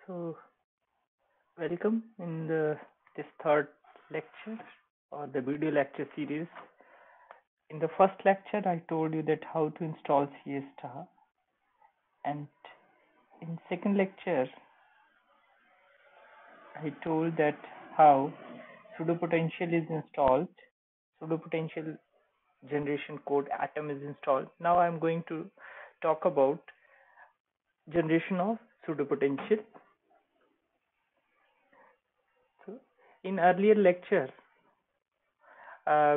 So, welcome in this third lecture or the video lecture series. In the first lecture, I told you that how to install Siesta, and in second lecture, I told that how sudo potential is installed, sudo potential generation code atom is installed. Now I'm going to talk about generation of sudo potential. So, in earlier lecture,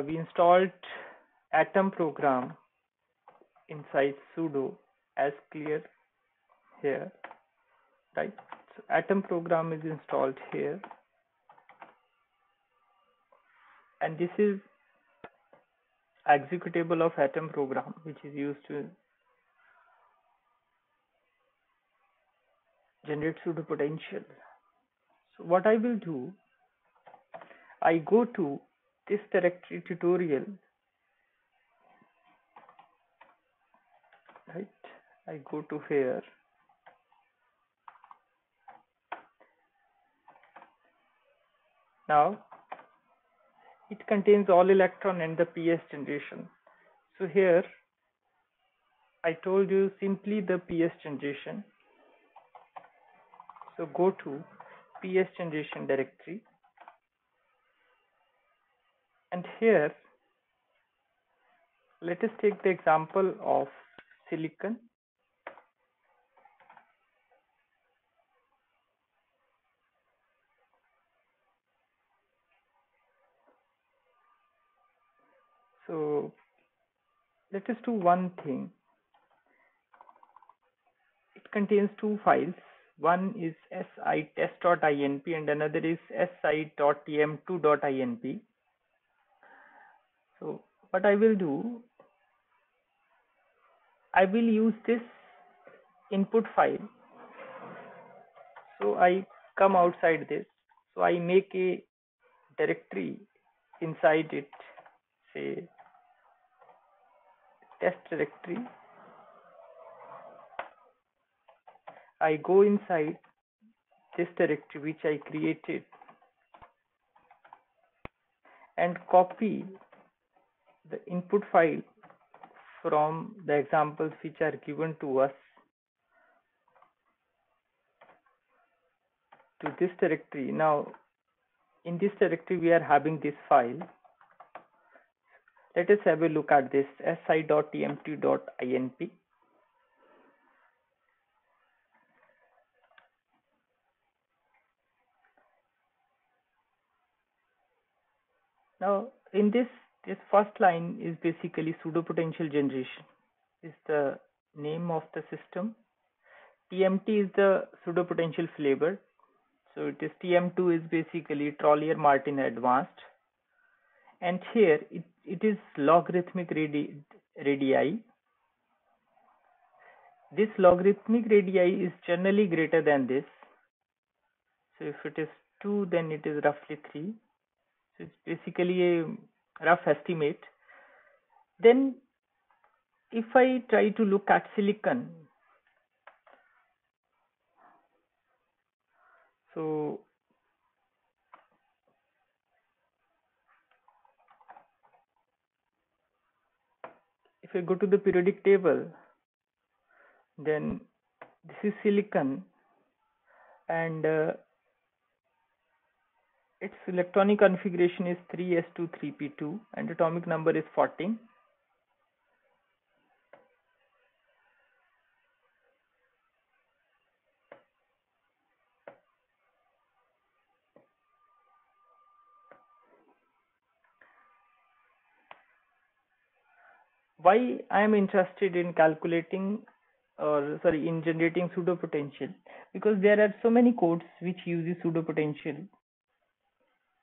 we installed atom program inside sudo as clear here, right? So atom program is installed here, and this is executable of atom program which is used to generate sudo potential. So what I will do, I go to this directory tutorial, right? I go to here. Now it contains all electron and the PS generation. So here I told you simply the PS generation. So go to PS generation directory, and here let us take the example of silicon. So let us do one thing. It contains two files. One is sitest.inp and another is si.tm2.inp. So what I will do, I will use this input file. So I come outside this. So I make a directory inside it, say test directory. I go inside this directory which I created and copy the input file from the examples which are given to us to this directory. Now in this directory we are having this file. Let us have a look at this si.tmt.inp. Now in this first line is basically sudo potential generation, is the name of the system. TMT is the sudo potential flavor. So it is TM2 is basically Trollier Martin Advanced, and here it is logarithmic radii. This logarithmic radii is generally greater than this. So if it is 2, then it is roughly 3. So it's basically a rough estimate. Then if I try to look at silicon, so if I go to the periodic table, then this is silicon, and its electronic configuration is 3s2 3p2 and atomic number is 14. Why I am interested in calculating in generating pseudo potential? Because there are so many codes which uses pseudo potential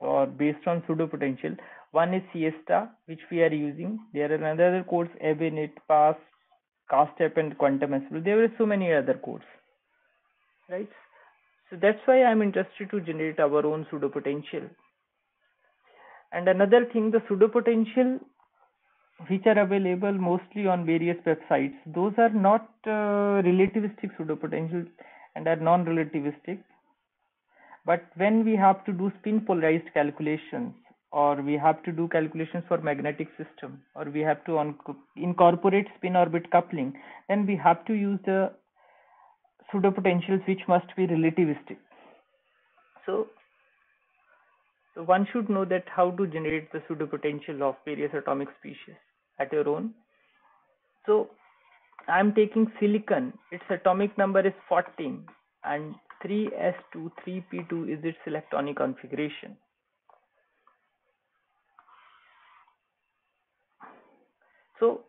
or based on pseudo potential. One is Siesta, which we are using. There are another codes, Abenet, Pass, Castep, and Quantum SL. There are so many other codes, right? So that's why I'm interested to generate our own pseudo potential. And another thing, the pseudo potential which are available mostly on various websites, those are not relativistic pseudo potentials and are non-relativistic. But when we have to do spin polarized calculations, or we have to do calculations for magnetic system, or we have to incorporate spin orbit coupling, then we have to use the pseudo potentials which must be relativistic. So one should know that how to generate the pseudo potential of various atomic species at your own. So I'm taking silicon, its atomic number is 14 and 3s2 3p2 is its electronic configuration. So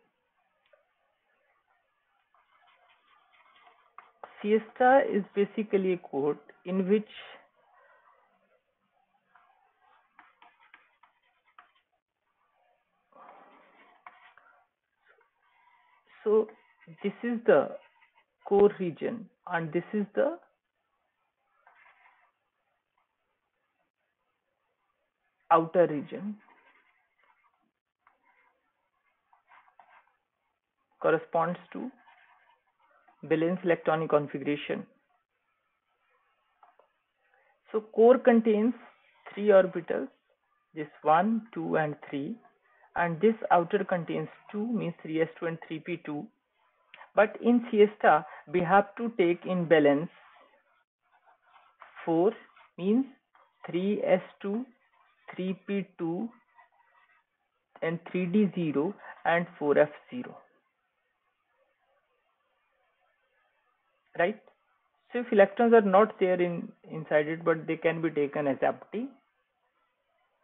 Siesta is basically a code in which this is the core region and this is the outer region, corresponds to valence electronic configuration. So core contains 3 orbitals, this 1, 2 and 3, and this outer contains 2, means 3s2 and 3p2. But in Siesta we have to take in balance 4, means 3s2, 3p2 and 3d0 and 4f0, right? So if electrons are not there inside it, but they can be taken as empty.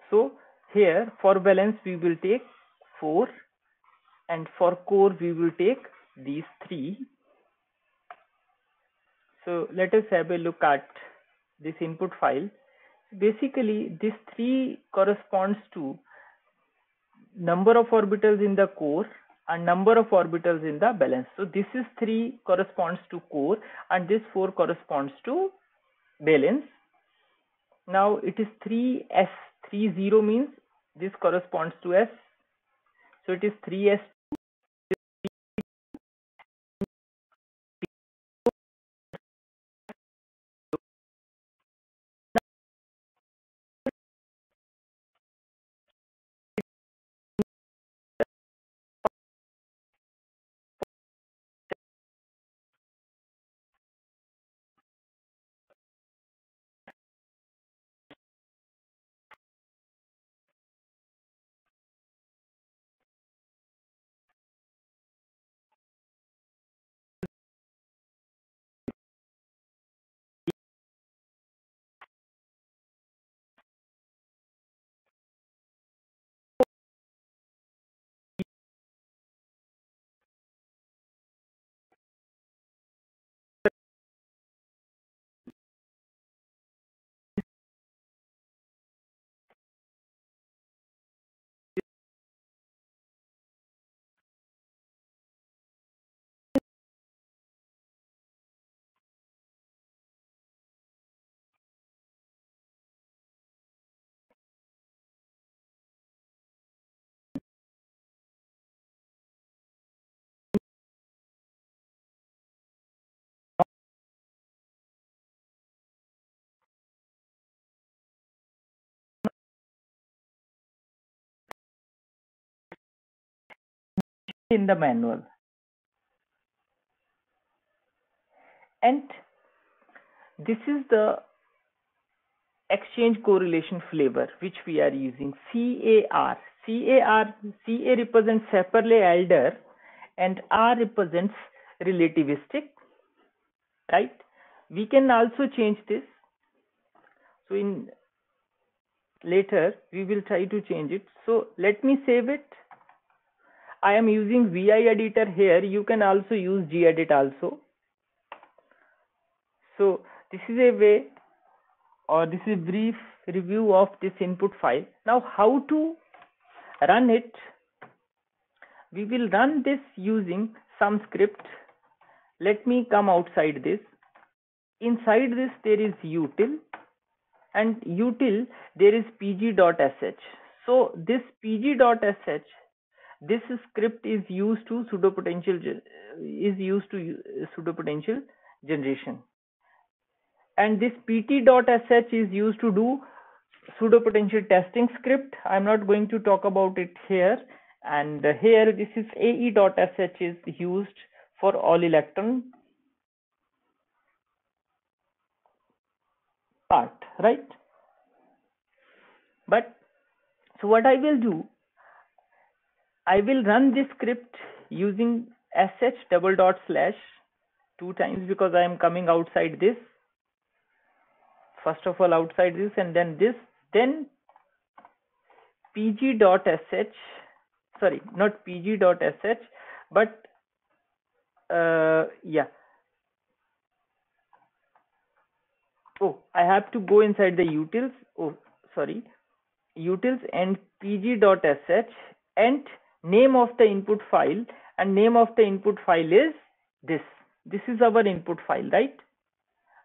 So here for valence we will take 4, and for core we will take these 3. So let us have a look at this input file. Basically this 3 corresponds to number of orbitals in the core and number of orbitals in the valence. So this is 3 corresponds to core and this 4 corresponds to valence. Now it is 3s, 30 means this corresponds to s. So it is 3s in the manual. And this is the exchange correlation flavor which we are using, CAR. CA represents Seperle-Elder and R represents relativistic, right? We can also change this. So in later we will try to change it. So let me save it. I am using VI editor here. You can also use gedit also. So this is a way, or this is a brief review of this input file. Now how to run it? We will run this using some script. Let me come outside this. Inside this there is util, and util there is pg.sh. So this pg.sh, this script is used to pseudo potential generation. and this pt.sh is used to do pseudo potential testing script. I'm not going to talk about it here. And here this is ae.sh is used for all electron part, right? But so what I will do, I will run this script using sh double dot slash 2 times, because I am coming outside this. First of all outside this, and then this, then pg.sh, sorry, not pg.sh, but yeah. Oh, I have to go inside the utils. Oh, sorry, utils and pg.sh and name of the input file, and name of the input file is this. This is our input file, right?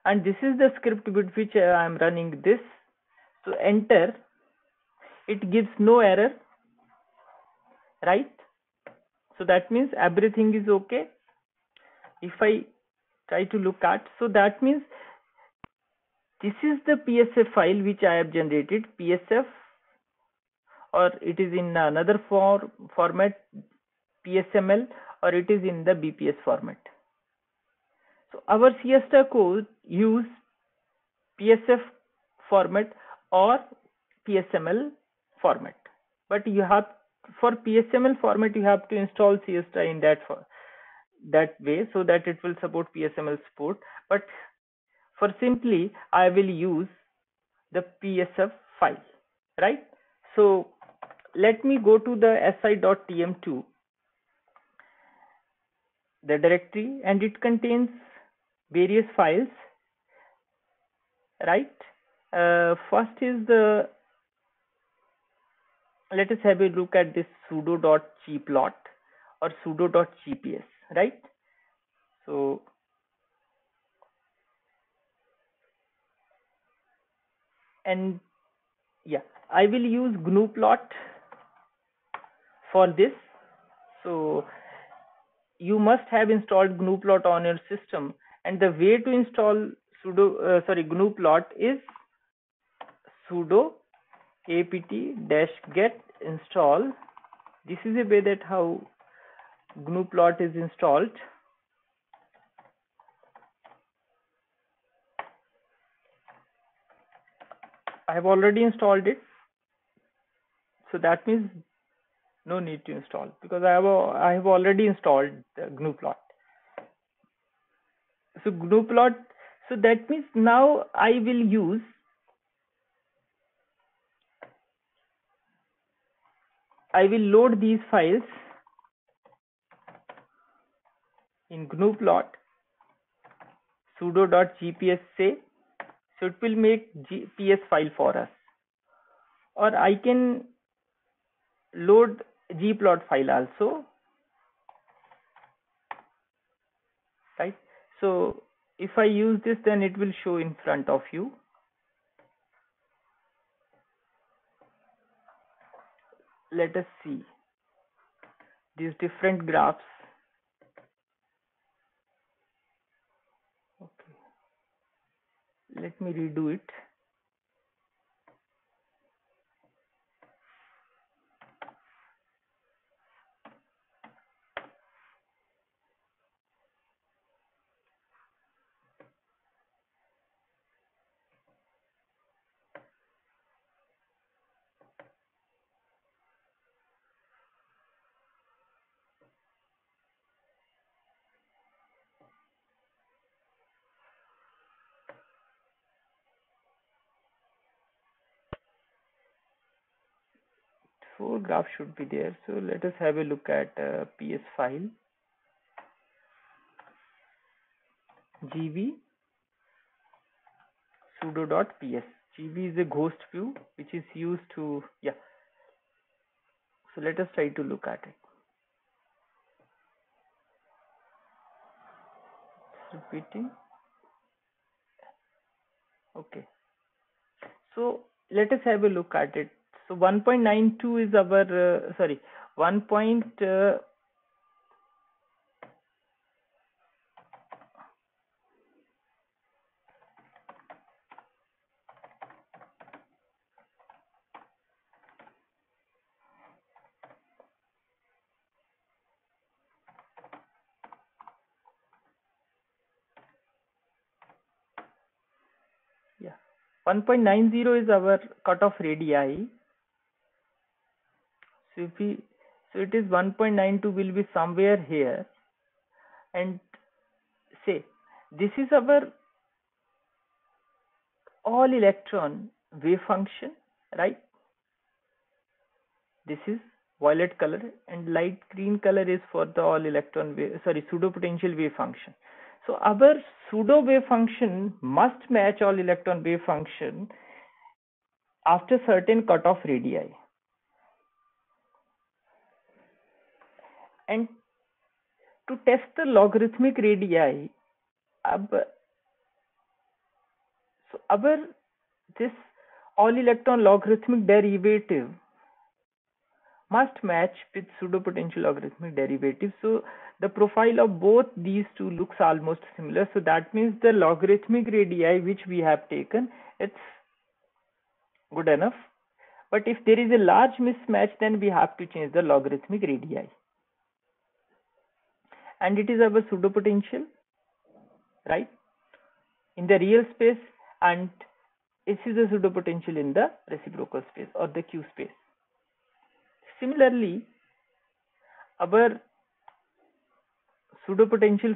And this is the script with which I am running this. So enter. It gives no error, right? So that means everything is okay. If I try to look at, so that means this is the PSF file which I have generated, PSF, or it is in another format, PSML, or it is in the BPS format. So our Siesta code use PSF format or PSML format, but you have, for PSML format you have to install Siesta in that way, so that it will support PSML support. But for simply I will use the PSF file, right? So let me go to the si.tm2, the directory, and it contains various files, right? First is the, let us have a look at this sudo.gplot or sudo.gps, right? So and yeah, I will use GNU-plot for this. So you must have installed GNU-plot on your system, and the way to install GNU-plot is sudo apt-get install. This is a way that how GNU-plot is installed. I have already installed it, so that means no need to install, because I have already installed the GNU-plot. So GNU-plot, so that means now I will load these files in GNU-plot sudo.gps say, so it will make ps file for us, or I can load gplot file also, right? So if I use this, then it will show in front of you. Let us see these different graphs. Okay, let me redo it. Four graphs should be there. So let us have a look at ps file. gv sudo.ps. gv is a ghost view which is used to, yeah. So let us try to look at it. Repeating. Okay, so let us have a look at it. So 1.92 is our sorry, 1. 1.90 is our cutoff radii. So it is 1.92 will be somewhere here, and say this is our all electron wave function, right? This is violet color, and light green color is for the all electron wave, pseudo potential wave function. So our pseudo wave function must match all electron wave function after certain cutoff radii. And to test the logarithmic radii, this all electron logarithmic derivative must match with pseudo potential logarithmic derivative. So the profile of both these two looks almost similar. So that means the logarithmic radii which we have taken, it's good enough. But if there is a large mismatch, then we have to change the logarithmic radii. And it is our pseudo potential, right, in the real space, and this is a pseudo potential in the reciprocal space or the Q space. Similarly, our pseudo potential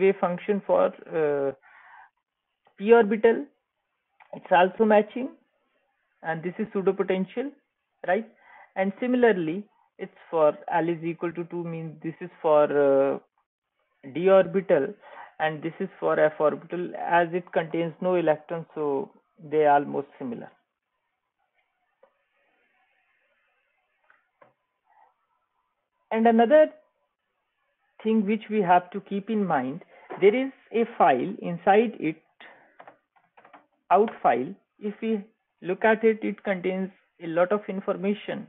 wave function for p orbital, it's also matching, and this is pseudo potential, right? And similarly, it's for L is equal to 2, means this is for d orbital, and this is for f orbital, as it contains no electrons, so they are almost similar. And another thing which we have to keep in mind, there is a file inside it, out file. If we look at it, it contains a lot of information.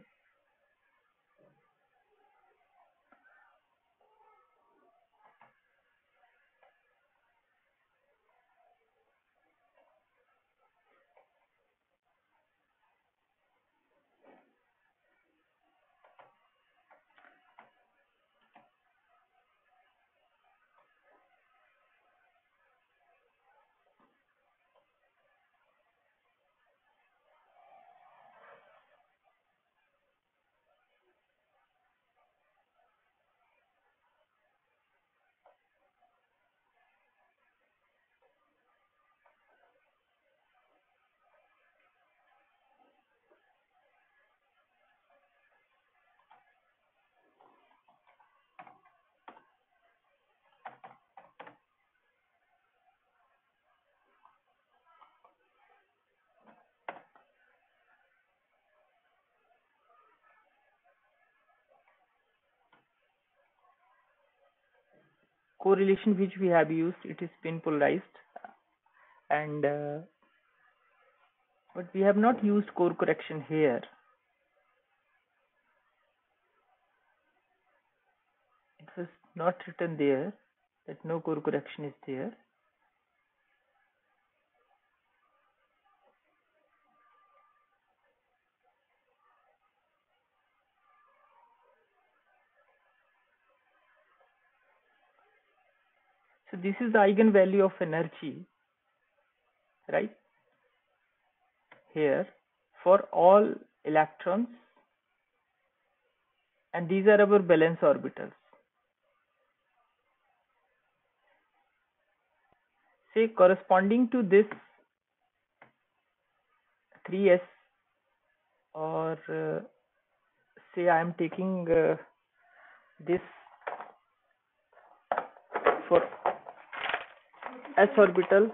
Correlation which we have used, it is spin polarized, and but we have not used core correction here. It was not written there that no core correction is there. So this is the eigenvalue of energy, right, here for all electrons, and these are our valence orbitals. Say corresponding to this 3s, or say I am taking this for s orbital,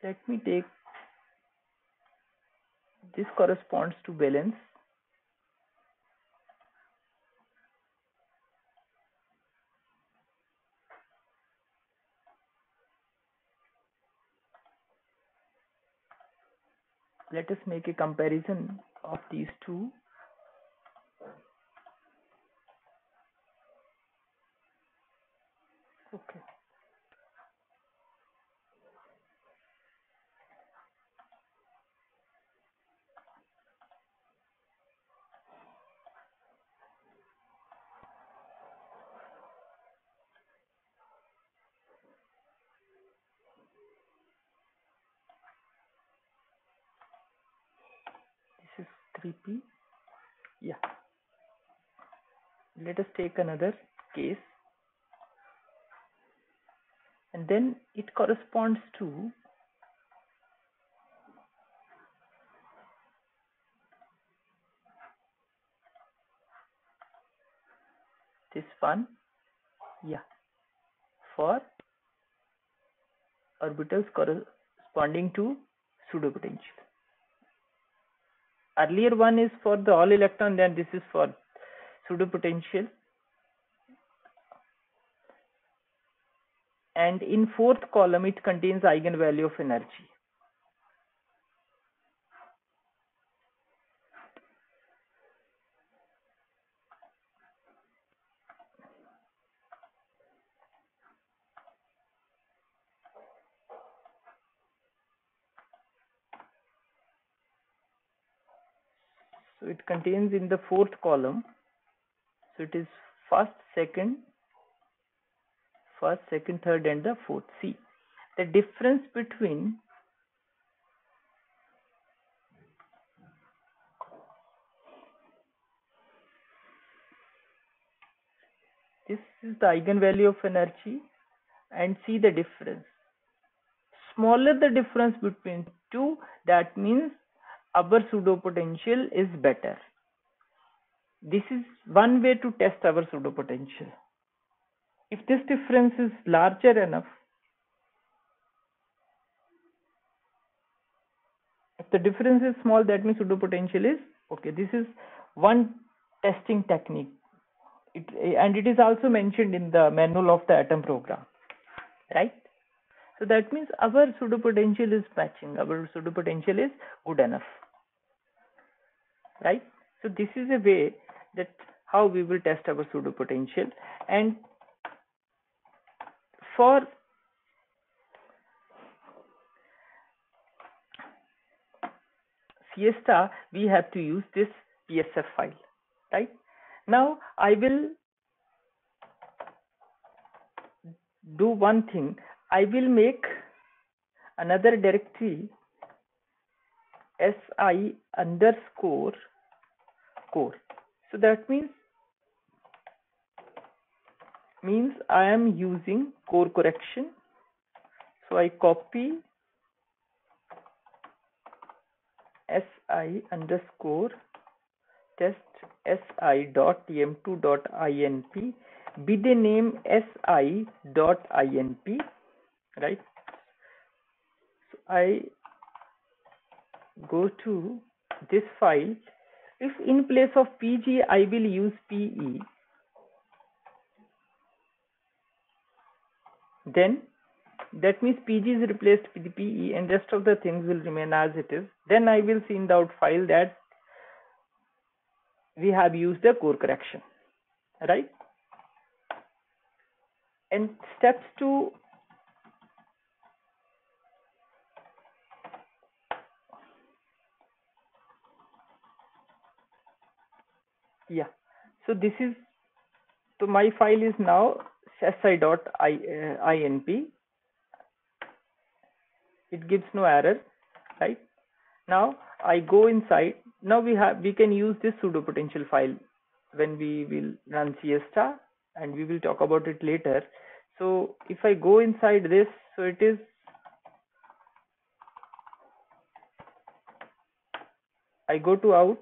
let me take this corresponds to valence. Let us make a comparison of these two. Okay. Vp. Yeah. Let us take another case, and then it corresponds to this one. Yeah, for orbitals corresponding to pseudopotential. Earlier one is for the all electron, then this is for pseudopotential. And in fourth column, it contains eigenvalue of energy. So it contains in the fourth column. So it is first, second, third, and the fourth. See, the difference between this is the eigenvalue of energy, and see the difference. Smaller the difference between two, that means our pseudopotential is better. This is one way to test our pseudopotential. If this difference is larger enough, if the difference is small, that means pseudopotential is okay. This is one testing technique. And it is also mentioned in the manual of the atom program, right? So that means our pseudopotential is matching, our pseudopotential is good enough, right? So this is a way that how we will test our pseudopotential. And for Fiesta, we have to use this PSF file, right? Now I will do one thing. I will make another directory si underscore core. So that means I am using core correction. So I copy si underscore test si.tm2.inp be the name si.inp, right? So I go to this file. If in place of pg I will use pe, then that means pg is replaced with pe and rest of the things will remain as it is. Then I will see in the out file that we have used the core correction, right? And steps to so this is, so my file is now si.inp. It gives no error, right? Now I go inside. Now we can use this pseudopotential file when we will run Fiesta, and we will talk about it later. So if I go inside this, so it is I go to out.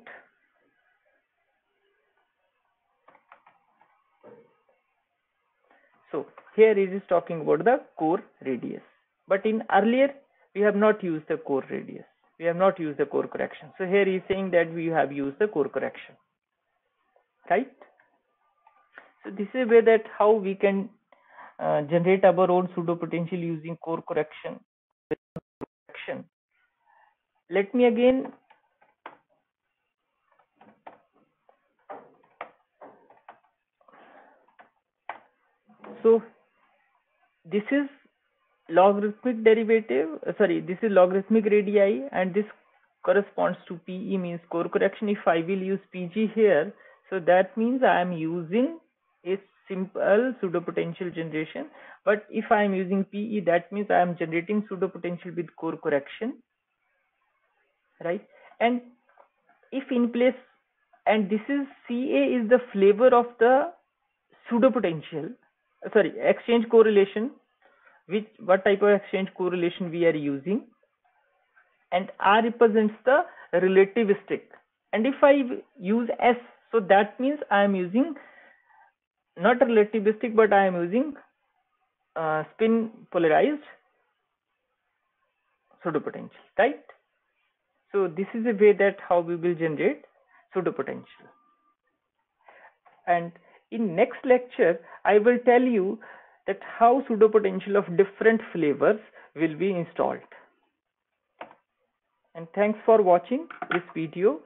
So here it is talking about the core radius, but in earlier we have not used the core radius. We have not used the core correction. So here he is saying that we have used the core correction, right? So this is a way that how we can generate our own pseudopotential using core correction. Let me again so this is logarithmic derivative, this is logarithmic radii, and this corresponds to PE, means core correction. If I will use PG here, so that means I am using a simple pseudopotential generation. But if I am using PE, that means I am generating pseudopotential with core correction, right? And if in place, and this is Ca is the flavor of the pseudo potential, sorry, exchange correlation, which what type of exchange correlation we are using, and R represents the relativistic. And if I use S, so that means I am using not relativistic, but I am using spin polarized pseudo potential, right? So this is a way that how we will generate pseudo potential. And in next lecture, I will tell you that how pseudo potential of different flavors will be installed. And thanks for watching this video.